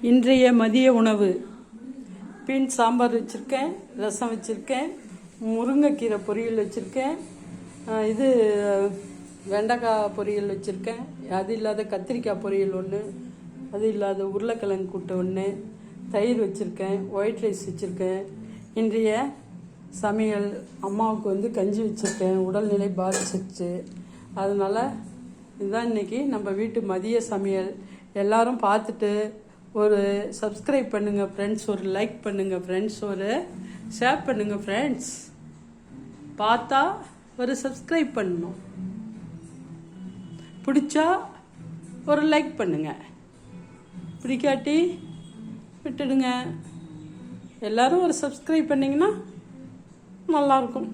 இன்றைய மதிய உணவு பீன் சாம்பார் வச்சுருக்கேன், ரசம் வச்சுருக்கேன், முருங்கைக்கீரை பொரியல் வச்சுருக்கேன், இது வெண்டைக்காய் பொரியல் வச்சுருக்கேன், அது இல்லாத கத்திரிக்காய் பொரியல் ஒன்று, அது இல்லாத உருளைக்கிழங்கு கூட்டு ஒன்று, தயிர் வச்சுருக்கேன், ஒயிட் ரைஸ் வச்சுருக்கேன். இன்றைய சமையல் அம்மாவுக்கு கஞ்சி வச்சுருக்கேன், உடல்நிலை பாதிச்சிருச்சு. அதனால் இதுதான் இன்றைக்கி நம்ம வீட்டு மதிய சமையல். எல்லோரும் பார்த்துட்டு ஒரு சப்ஸ்கிரைப் பண்ணுங்கள் ஃப்ரெண்ட்ஸ், ஒரு லைக் பண்ணுங்கள் ஃப்ரெண்ட்ஸ், ஒரு ஷேர் பண்ணுங்கள் ஃப்ரெண்ட்ஸ். பார்த்தா ஒரு சப்ஸ்கிரைப் பண்ணணும், பிடிச்சா ஒரு லைக் பண்ணுங்க, பிடிக்காட்டி விட்டுடுங்க. எல்லோரும் ஒரு சப்ஸ்கிரைப் பண்ணிங்கன்னா நல்லாயிருக்கும்.